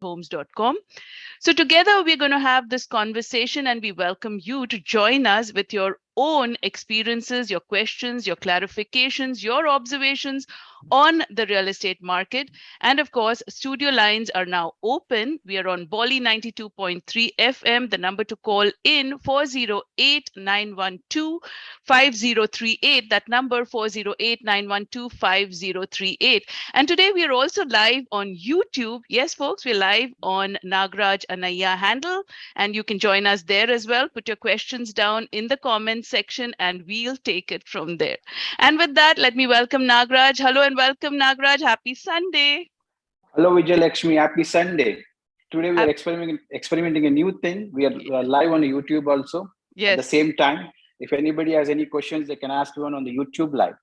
Homes.com. So together we're going to have this conversation and we welcome you to join us with your own experiences, your questions, your clarifications, your observations on the real estate market. And of course, studio lines are now open. We are on Bolly 92.3 FM. The number to call in 408-912-5038. That number 408-912-5038. And today we are also live on YouTube. Yes, folks, we're live on Nagaraj Annaiah handle, and you can join us there as well. Put your questions down in the comments section and we'll take it from there. And with that, let me welcome Nagaraj. Hello and welcome, Nagaraj. Happy Sunday. Hello, Vijay Lakshmi. Happy Sunday. Today we are Hap- experimenting a new thing. We are live on YouTube also at the Yes. same time. If anybody has any questions, they can ask one on the YouTube live.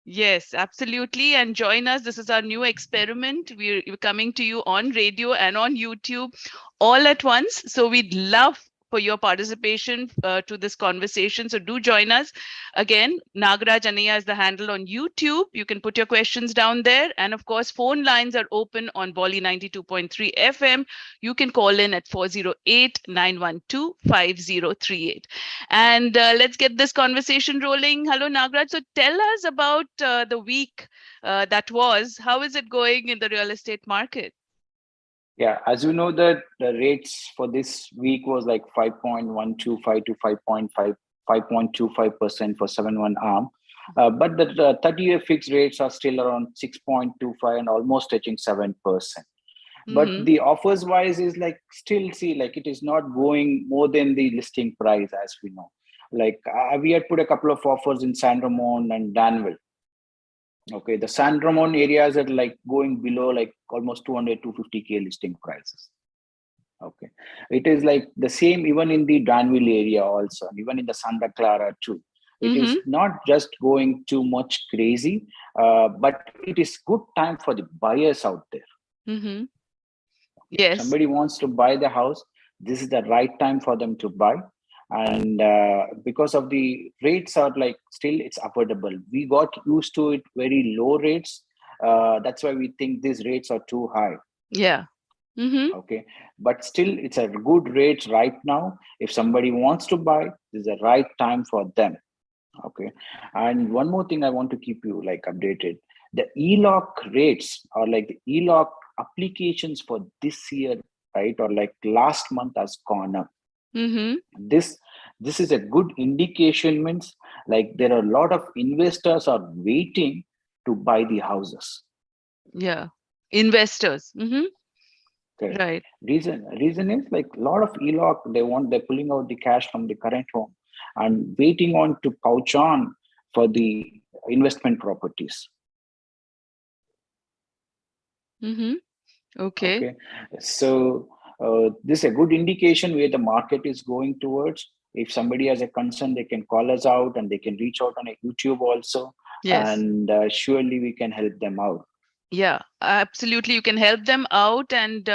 Yes, absolutely. And join us. This is our new experiment. We're coming to you on radio and on YouTube all at once. So we'd love for your participation to this conversation. So do join us. Again, Nagaraj Annaiah is the handle on YouTube. You can put your questions down there. And of course, phone lines are open on Bolly 92.3 FM. You can call in at 408-912-5038. And let's get this conversation rolling. Hello, Nagaraj. So tell us about the week that was. How is it going in the real estate market? Yeah, as you know, that the rates for this week was like 5.125 to 5.25% for 7-1 arm. But the 30-year fixed rates are still around 6.25 and almost touching 7%. But the offers wise is like still see like it is not going more than the listing price, as we know. Like we had put a couple of offers in San Ramon and Danville. Okay, the San Ramon areas are like going below like almost 200-250K listing prices. Okay, it is like the same even in the Danville area also, even in the Santa Clara too. It is not just going too much crazy, but it is good time for the buyers out there. Yes. Somebody wants to buy the house, this is the right time for them to buy. And because of the rates are like still it's affordable, we got used to it very low rates. That's why we think these rates are too high. Yeah. Okay, but still it's a good rate right now. If somebody wants to buy, this is the right time for them. Okay, and one more thing I want to keep you like updated. The ELOC rates or like the ELOC applications for this year, right, or like last month has gone up. This is a good indication, means like there are a lot of investors are waiting to buy the houses. Yeah, investors. Okay. Right. Reason is like a lot of ELOC, they're pulling out the cash from the current home and waiting on to pouch on for the investment properties. Okay, so this is a good indication where the market is going towards. If somebody has a concern, they can call us out and they can reach out on a YouTube also. Yes. And surely we can help them out. Yeah, absolutely. You can help them out. And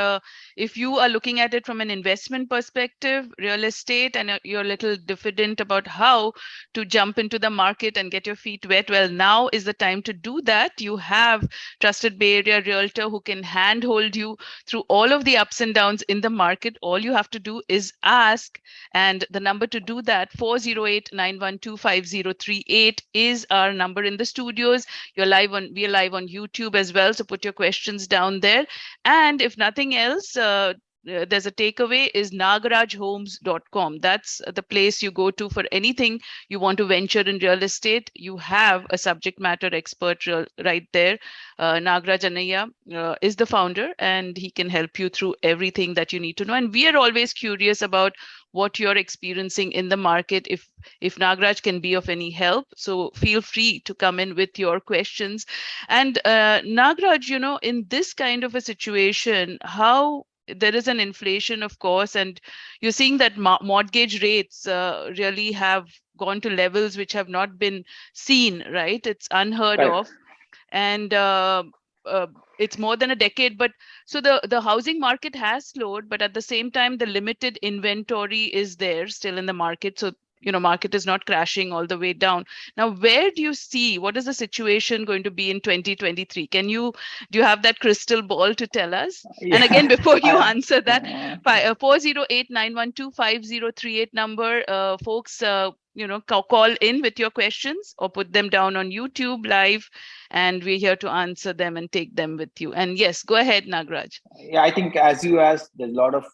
if you are looking at it from an investment perspective, real estate, and you're a little diffident about how to jump into the market and get your feet wet, well, now is the time to do that. You have trusted Bay Area realtor who can handhold you through all of the ups and downs in the market. All you have to do is ask. And the number to do that, 408-912-5038, is our number in the studios. We are live on YouTube as well. So put your questions down there. And if nothing else, there's a takeaway is nagarajhomes.com. That's the place you go to for anything you want to venture in real estate. You have a subject matter expert right there. Nagaraj Annaiah is the founder, and he can help you through everything that you need to know. And we are always curious about what you're experiencing in the market, if Nagaraj can be of any help. So feel free to come in with your questions. And Nagaraj, in this kind of a situation, how there is an inflation, of course, and you're seeing that mortgage rates really have gone to levels which have not been seen, right? It's unheard of. And it's more than a decade. But so the housing market has slowed, but at the same time, the limited inventory is there still in the market. So market is not crashing all the way down. Now, where do you see, what is the situation going to be in 2023? Do you have that crystal ball to tell us? And again, Yeah. before you I, answer that, 408-912-5038 number, folks, call in with your questions or put them down on YouTube live, and we're here to answer them and take them with you. And yes, go ahead, Nagraj. yeah, I think as you asked, there's a lot of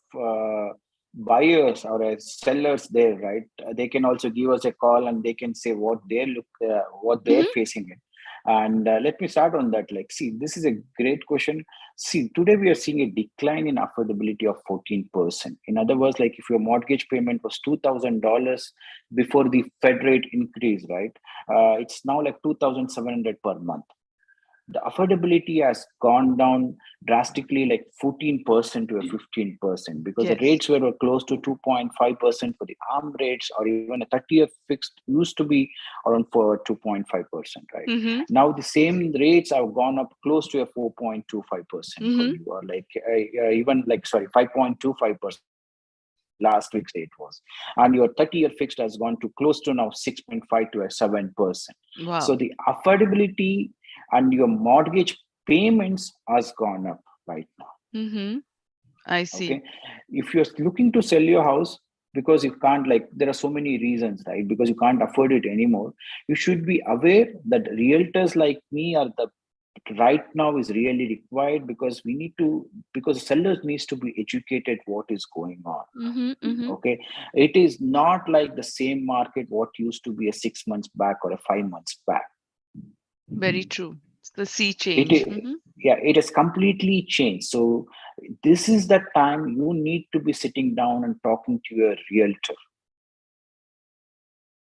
buyers or sellers there, right? They can also give us a call and they can say what they're Mm-hmm. facing it. And let me start on that. Like, see, this is a great question. See, today we are seeing a decline in affordability of 14%. In other words, like if your mortgage payment was $2,000 before the Fed rate increase, right? It's now like 2,700 per month. The affordability has gone down drastically, like 14% to a 15%, because the Yes. rates were close to 2.5% for the arm rates, or even a 30-year fixed used to be around for 2.5%, right? Mm-hmm. Now the same rates have gone up close to a 4.25% for Mm-hmm. you, or like even like, sorry, 5.25% last week's rate was. And your 30-year fixed has gone to close to now 6.5 to a 7%. So Wow. the affordability and your mortgage payments has gone up right now. Mm-hmm. I see. Okay. If you're looking to sell your house because you can't, like, there are so many reasons, right? Because you can't afford it anymore, you should be aware that realtors like me are the right now is really required, because we need to, because sellers needs to be educated what is going on. Mm-hmm. Mm-hmm. Okay. It is not like the same market what used to be a 6 months back or a 5 months back. Very true. It's the sea it change. i- Mm-hmm. yeah, it has completely changed. So this is the time you need to be sitting down and talking to your realtor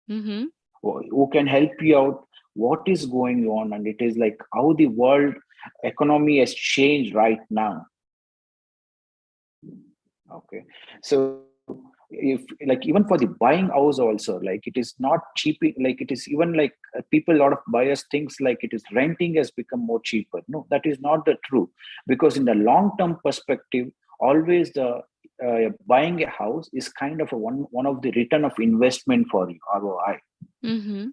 Mm-hmm. who can help you out what is going on, and it is like how the world economy has changed right now. Okay. So if, like, even for the buying house also, like it is not cheap, like it is even like people, a lot of buyers thinks like it is renting has become more cheaper. No, that is not the true, because in the long term perspective, always the buying a house is kind of a one of the return of investment for you, ROI. Mm-hmm.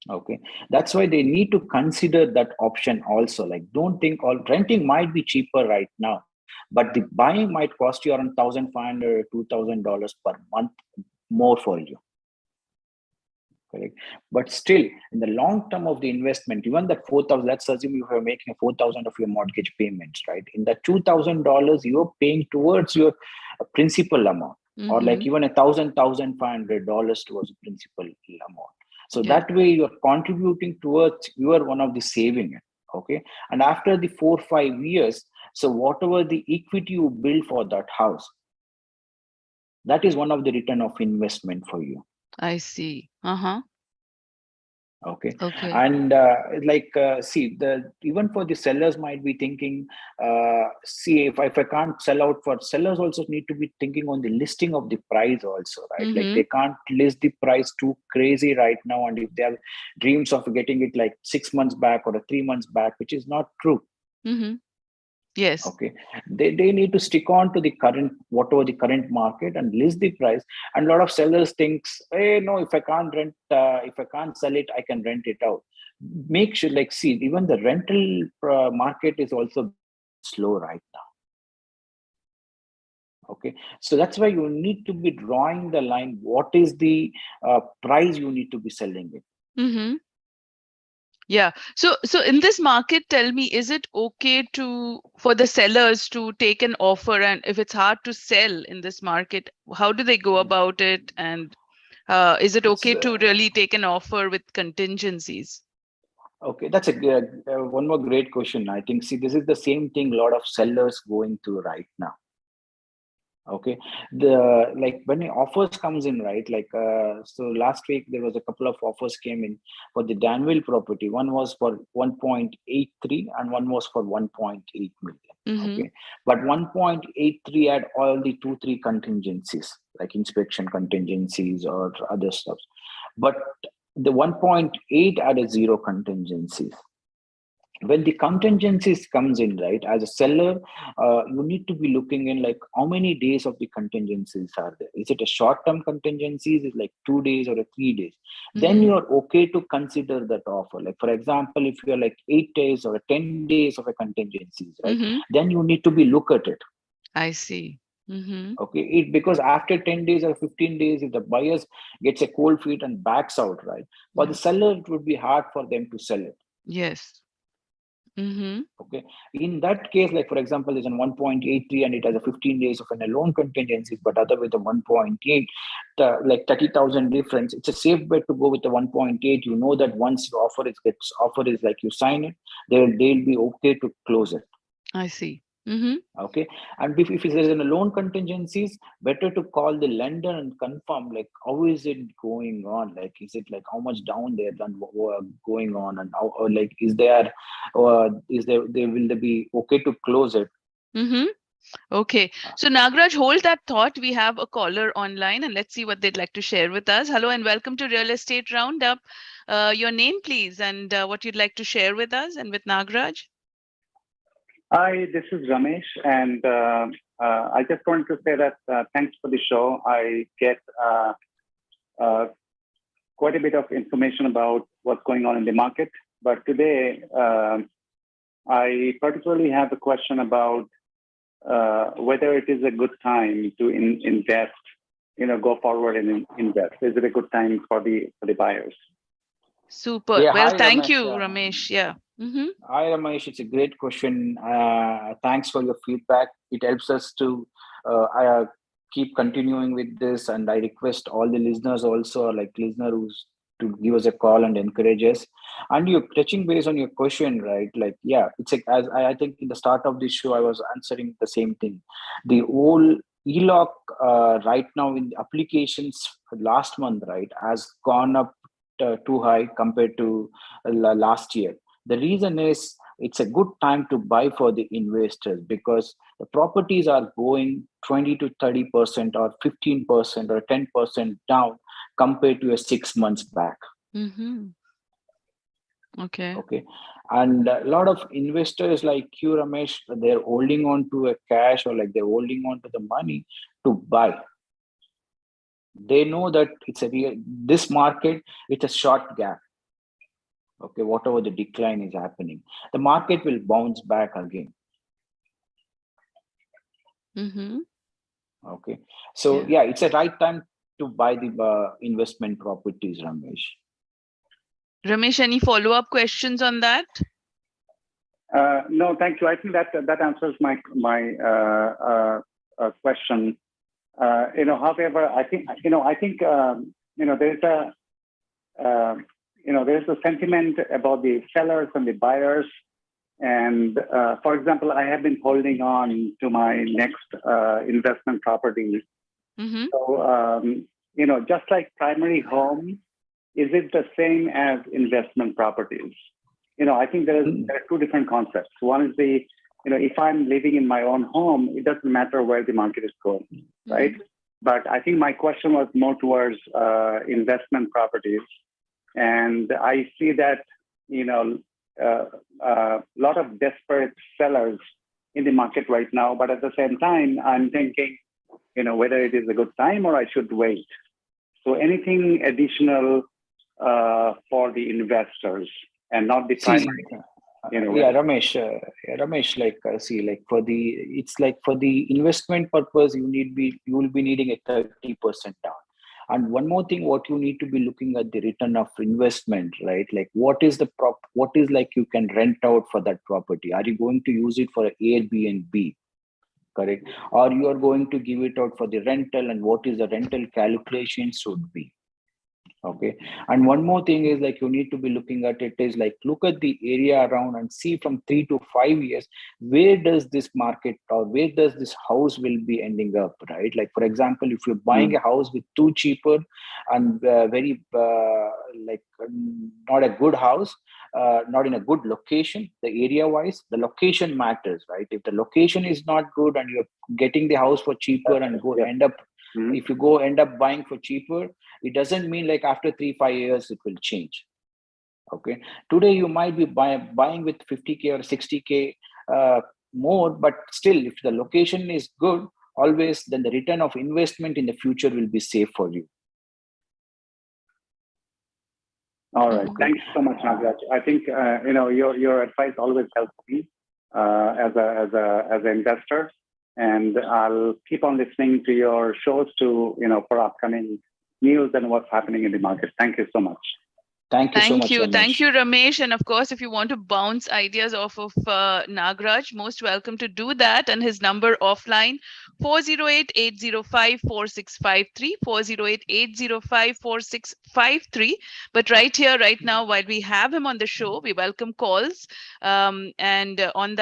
Okay, that's why they need to consider that option also. Like, don't think all renting might be cheaper right now, but the buying might cost you around 1,500 $2,000 per month more for you. Correct. But still, in the long term of the investment, even that 4,000, let's assume you are making a 4,000 of your mortgage payments, right? In that $2,000, you're paying towards your principal amount, or like Mm-hmm. even $1,500 towards the principal amount. So Yeah. that way you're contributing towards, you are one of the saving it. Okay. And after the 4 5 years, so whatever the equity you build for that house, that is one of the return of investment for you. I see. Uh-huh. Okay. Okay. And see, the even for the sellers might be thinking, see, if I can't sell out, for sellers also need to be thinking on the listing of the price also, right? Like Mm-hmm. they can't list the price too crazy right now, and if they have dreams of getting it like 6 months back or a 3 months back, which is not true. Mm-hmm. Yes. Okay. They need to stick on to the current, whatever the current market, and list the price. And a lot of sellers thinks, hey, no, if I can't rent, if I can't sell it, I can rent it out. Make sure, like, see, even the rental market is also slow right now. Okay. So that's why you need to be drawing the line, what is the price you need to be selling it. Mm-hmm. Yeah. So in this market, tell me, is it okay to for the sellers to take an offer, and if it's hard to sell in this market, how do they go about it? And is it It's okay to really take an offer with contingencies? okay. That's a one more great question. I think, see, this is the same thing a lot of sellers going through right now. Okay. The, like, when the offers comes in, right? Like, so last week there was a couple of offers came in for the Danville property. One was for 1.83 and one was for 1.8 million. Mm-hmm. Okay. But 1.83 had all the 2 3 contingencies, like inspection contingencies or other stuff. But the 1.8 had a zero contingencies. when the contingencies comes in, right, as a seller, you need to be looking in like how many days of the contingencies are there. Is it a short term contingencies, is like 2 days or a 3 days? Then Mm-hmm. you are okay to consider that offer. Like for example, if you're like 8 days or 10 days of a contingencies, right, Mm-hmm. then you need to be look at it. I see. Mm-hmm. Okay, it because after 10 days or 15 days, if the buyers gets a cold feet and backs out, right, for the Yeah. seller it would be hard for them to sell it. Yes. Mm-hmm. Okay. In that case, like for example, is on 1.83 and it has a 15 days of an loan contingency, but other with a 1.8, like 30,000 difference. It's a safe bet to go with the 1.8. You know that once the offer is like you sign it, they'll be okay to close it. I see. Mm-hmm. Okay. And if there's a loan contingencies, better to call the lender and confirm like how is it going on? Like is it like how much down there than going on, and how, or like is there will they be okay to close it? Mm-hmm. Okay. So Nagraj, hold that thought. We have a caller online and let's see what they'd like to share with us. Hello and welcome to Real Estate Roundup. Your name, please, and what you'd like to share with us and with Nagraj. Hi, this is Ramesh, and I just wanted to say that thanks for the show. I get uh, quite a bit of information about what's going on in the market, but today I particularly have a question about whether it is a good time to invest, go forward and invest. Is it a good time for the buyers? Super. Yeah, Well, hi thank Ramesh. you, Ramesh. Yeah. Mm-hmm. Hi Ramesh, it's a great question. Thanks for your feedback. It helps us to keep continuing with this, and I request all the listeners also, like listener who's to give us a call and encourage us. And you're touching base on your question, right? Like, yeah, it's a, as I think in the start of this show, I was answering the same thing. The whole ELOC right now in the applications last month, right, has gone up too high compared to last year. The reason is it's a good time to buy for the investors because the properties are going 20 to 30% or 15% or 10% down compared to a 6 months back. Mm-hmm. Okay. Okay. And a lot of investors like you, Ramesh, they're holding on to a cash or like they're holding on to the money to buy. They know that it's a real, this market, it's a short gap. Okay, whatever the decline is happening, the market will bounce back again. Mm-hmm. Okay, so Yeah. yeah, it's a right time to buy the investment properties, Ramesh. Ramesh, any follow-up questions on that? No, thank you. I think that answers my question. However, there's there's a sentiment about the sellers and the buyers. And for example, I have been holding on to my next investment property. Mm-hmm. So, just like primary home, is it the same as investment properties? I think there are two different concepts. One is if I'm living in my own home, it doesn't matter where the market is going, right? Mm-hmm. But I think my question was more towards investment properties. And I see that, a lot of desperate sellers in the market right now. But at the same time, I'm thinking, whether it is a good time or I should wait. So anything additional for the investors and not the See, primary, yeah, Ramesh, like see, like for the, it's like for the investment purpose, you will be needing a 30% down. And one more thing, what you need to be looking at the return of investment, right? Like what is like you can rent out for that property? Are you going to use it for Airbnb? Correct. Or you are going to give it out for the rental, and what is the rental calculation should be. Okay. And one more thing is like you need to be looking at it is like look at the area around and see from 3 to 5 years, where does this market or where does this house will be ending up, right? Like for example, if you're buying a house with too cheaper and very like not a good house, not in a good location, the area wise, the location matters, right? If the location is not good and you're getting the house for cheaper and go Yes. end up, if you go end up buying for cheaper, it doesn't mean like after 3 5 years it will change. Okay, today you might be buying with 50K or 60K more, but still, if the location is good, always then the return of investment in the future will be safe for you. All right. Thanks so much, Nagaraj. I think your advice always helps me as an investor, and I'll keep on listening to your shows to for upcoming news and what's happening in the market. Thank you so much. Thank you so much, Ramesh. Thank you, Ramesh. And of course, if you want to bounce ideas off of Nagaraj, most welcome to do that. And his number offline, 408-805-4653, 408-805-4653. But right here, right now, while we have him on the show, we welcome calls. And on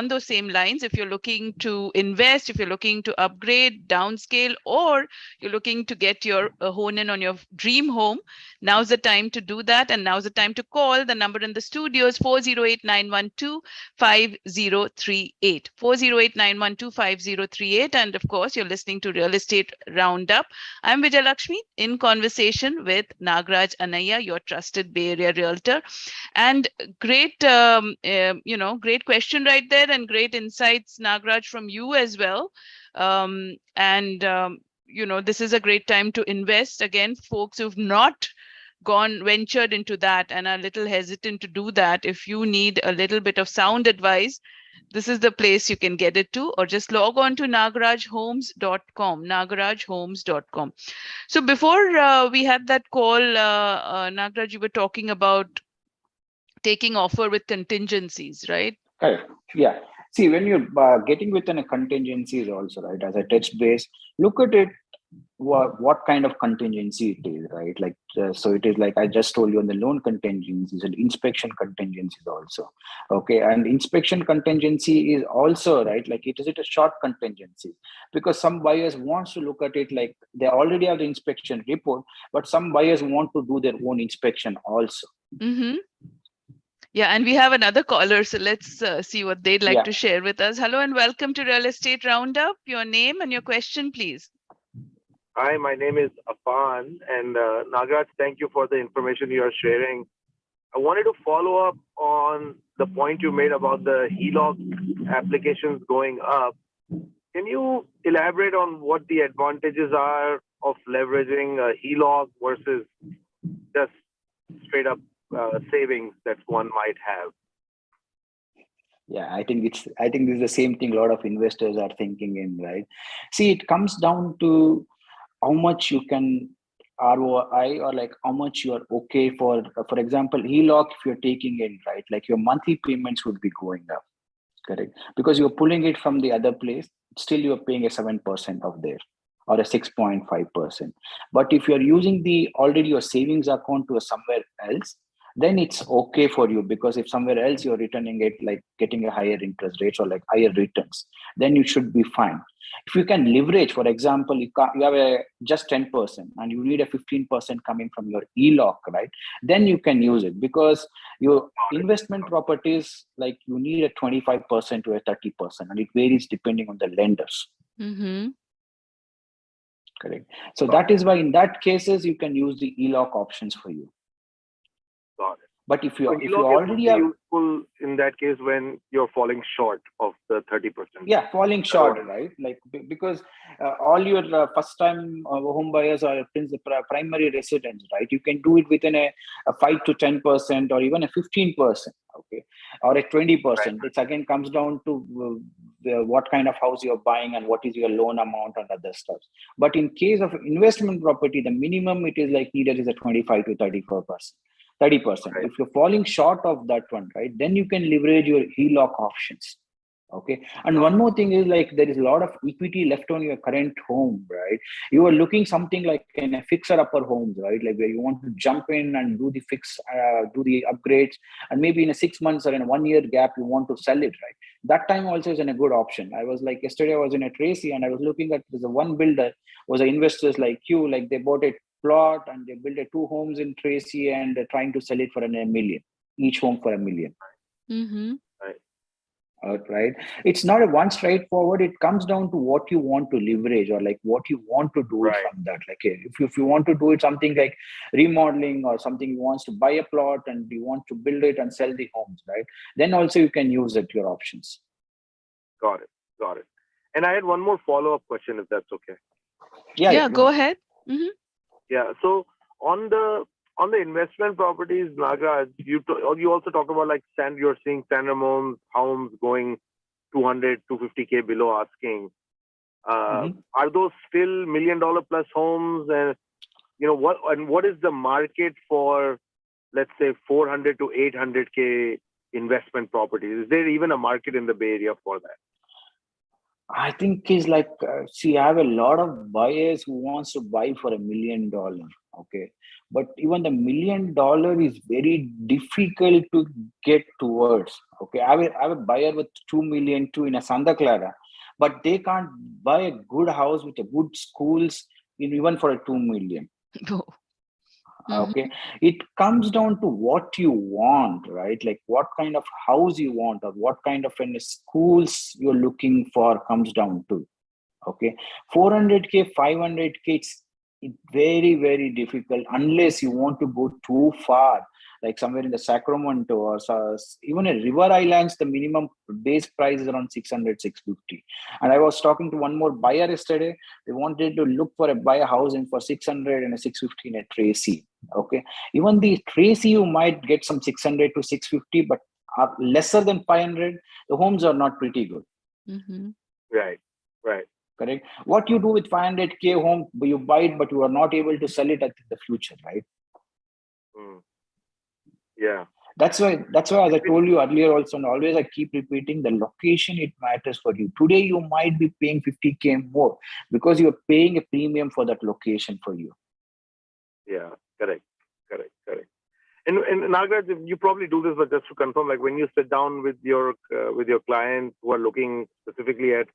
those same lines, if you're looking to invest, if you're looking to upgrade, downscale, or you're looking to get your hone in on your dream home, now's the time to do that, and now's the time to call. The number in the studio is 408-912-5038, 408-912-5038. And of course, you're listening to Real Estate Roundup. I'm Vijay Lakshmi in conversation with Nagaraj Annaiah, your trusted Bay Area realtor. And great great question right there, and great insights, Nagaraj, from you as well. This is a great time to invest. Again, folks who've not ventured into that and are a little hesitant to do that, if you need a little bit of sound advice, this is the place you can get it to, or just log on to nagarajhomes.com, nagarajhomes.com. So before we had that call, Nagaraj, you were talking about taking offer with contingencies, right? Correct. Yeah. See, when you're getting within a contingencies also, right, as a touch base, look at it, what kind of contingency it is, right? Like, so it is like I just told you on the loan contingencies and inspection contingencies also. Okay. And inspection contingency is also, right, like it a short contingency, because some buyers wants to look at it like they already have the inspection report, but some buyers want to do their own inspection also. Mm-hmm. Yeah, and we have another caller, so let's see what they'd like to share with us. Hello and welcome to Real Estate Roundup. Your name and your question, please. Hi, my name is Afan, and Nagaraj, thank you for the information you are sharing. I wanted to follow up on the point you made about the HELOC applications going up. Can you elaborate on what the advantages are of leveraging a HELOC versus just straight up savings that one might have? Yeah, I think this is the same thing a lot of investors are thinking in, right? See, it comes down to how much you can ROI, or like how much you are okay for example, HELOC, if you're taking in, right, like your monthly payments would be going up, correct? Because you're pulling it from the other place, still you're paying a 7% of there, or a 6.5%. But if you're using already your savings account to somewhere else, then it's okay for you, because if somewhere else you're returning it, like getting a higher interest rates or like higher returns, then you should be fine. If you can leverage, for example, you have just 10% and you need a 15% coming from your HELOC, right? Then you can use it, because your investment properties, like you need a 25% to a 30%, and it varies depending on the lenders. Mm-hmm. Correct. So that is why in that cases you can use the HELOC options for you. Got it. But if you already are useful in that case when you're falling short of the 30%. Yeah, falling short, right? Like, because all your first time home buyers are primary residents, right? You can do it within a 5 to 10% or even a 15%, okay, or a 20%. Right. It again comes down to what kind of house you're buying and what is your loan amount and other stuff. But in case of investment property, the minimum it is like needed is a 25 to 34%. 30%. Right. If you're falling short of that one, right, then you can leverage your HELOC options. Okay. And one more thing is, like, there is a lot of equity left on your current home, right? You are looking something like in a fixer upper homes, right? Like where you want to jump in and do the do the upgrades, and maybe in a 6 months or in a 1 year gap, you want to sell it, right? That time also is a good option. I was like, yesterday I was in a Tracy and I was looking at, there's a one builder was investors like you, like they bought a plot and they built 2 homes in Tracy and they're trying to sell it for $1 million, each home for $1 million. Mm-hmm. Right. Right, it's not a one straightforward. It comes down to what you want to leverage, or like what you want to do it Right. from that. Like if you want to do it something like remodeling, or something you wants to buy a plot and you want to build it and sell the homes, right, then also you can use it, your options. Got it. Got it. And I had one more follow-up question, if that's okay. Yeah, Yeah, go go ahead. ahead. Hmm. Yeah. So on the investment properties, Nagaraj, you also talk about like you're seeing standard homes going 200, 250K below asking. Mhm. Are those still $1 million plus homes? And what is the market for, let's say, 400 to 800K investment properties? Is there even a market in the Bay Area for that? I think is like, see, I have a lot of buyers who wants to buy for $1 million. Okay, but even the $1 million is very difficult to get towards. Okay, I have a buyer with 2 million too in a Santa Clara, but they can't buy a good house with a good schools even for a 2 million. Oh. Hmm. Okay, it comes down to what you want, right? Like what kind of house you want, or what kind of schools you're looking for comes down to. Okay, 400K, 500K, it's very, very difficult unless you want to go too far, like somewhere in the Sacramento, or even a River Islands. The minimum base price is around 600, 650. And I was talking to one more buyer yesterday. They wanted to look for buy a house in for 600 and a 650 in a Tracy. Okay, even the Tracy you might get some 600 to 650, but lesser than 500, the homes are not pretty good. Hmm. Right. Right. Correct. What you do with 500K home, you buy it, but you are not able to sell it at the future, right? Mm. Yeah. That's why, as I told you earlier also, and always I keep repeating, the location, it matters for you. Today you might be paying 50K more because you're paying a premium for that location for you. Yeah. Correct. Correct. Correct. And Nagaraj, you probably do this, but just to confirm, like when you sit down with your clients who are looking specifically at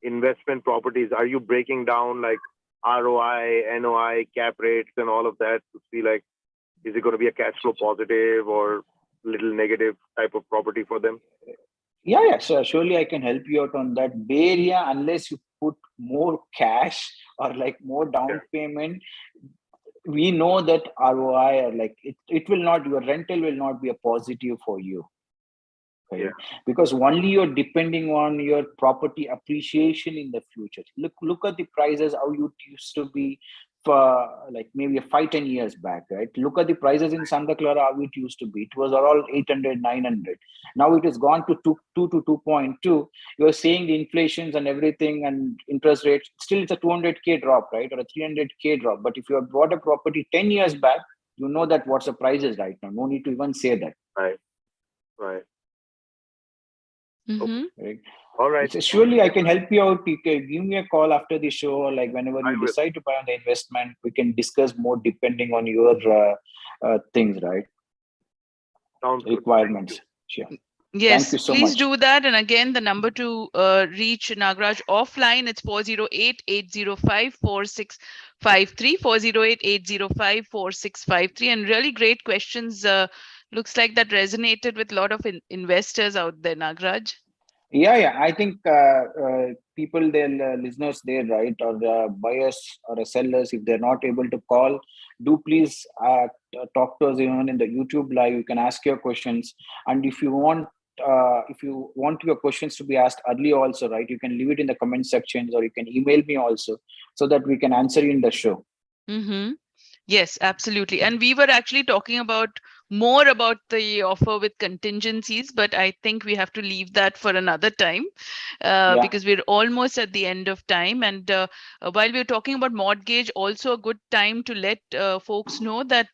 investment properties, are you breaking down like ROI, NOI, cap rates, and all of that to see like, is it going to be a cash flow positive or little negative type of property for them? Yeah, so surely I can help you out on that. Bay Area, unless you put more cash or like more Yeah. down payment, we know that ROI, or like it will not, your rental will not be a positive for you. Yeah. Okay, because only you're depending on your property appreciation in the future. Look at the prices how you used to be for like maybe 5-10 years back, right? Look at the prices in Santa Clara how it used to be. It was all 800, 900. Now it has gone to 2 to 2.2. You're saying the inflations and everything and interest rates, still it's a 200K drop, right? Or a 300K drop. But if you have bought a property 10 years back, you know that what's the prices right now. No need to even say that. Right. Right. Okay. Hmm. Right? All right. So surely I can help you out. You can give me a call after the show, or like whenever I you will. decide to buy on the investment, we can discuss more depending on your things, right? Sounds good. Thank you. Requirements. Sure. Thank Yes, you so please much. do that. And again, the number to reach Nagraj offline, it's 408-805-4653, 408-805-4653. And really great questions. Looks like that resonated with a lot of investors out there, Nagraj. Yeah. I think people, their listeners there, right, or the buyers or the sellers, if they're not able to call, do please talk to us even in the YouTube live. You can ask your questions, and if you want your questions to be asked early also, right, you can leave it in the comment sections, or you can email me also, so that we can answer you in the show. Mm-hmm. Yes, absolutely. And we were actually talking about more about the offer with contingencies, but I think we have to leave that for another time Yeah. because we're almost at the end of time. And while we're talking about mortgage, also a good time to let folks know that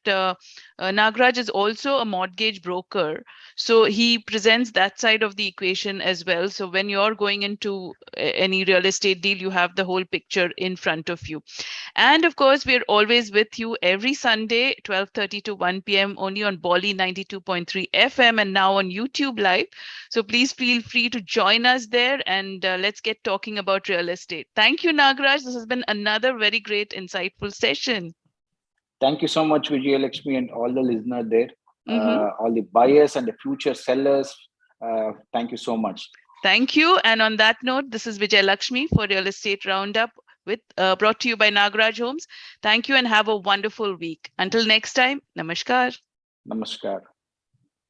Nagraj is also a mortgage broker. So he presents that side of the equation as well. So when you're going into any real estate deal, you have the whole picture in front of you. And of course, we're always with you every Sunday, 12:30 to 1 p.m. only on Bali 92.3 FM and now on YouTube Live. So please feel free to join us there and let's get talking about real estate. Thank you, Nagraj. This has been another very great, insightful session. Thank you so much, Vijayalakshmi, and all the listeners there, Mm-hmm. all the buyers and the future sellers. Thank you so much. Thank you. And on that note, this is Vijay Lakshmi for Real Estate Roundup, with brought to you by Nagaraj Homes. Thank you and have a wonderful week. Until next time, namaskar. Namaskar.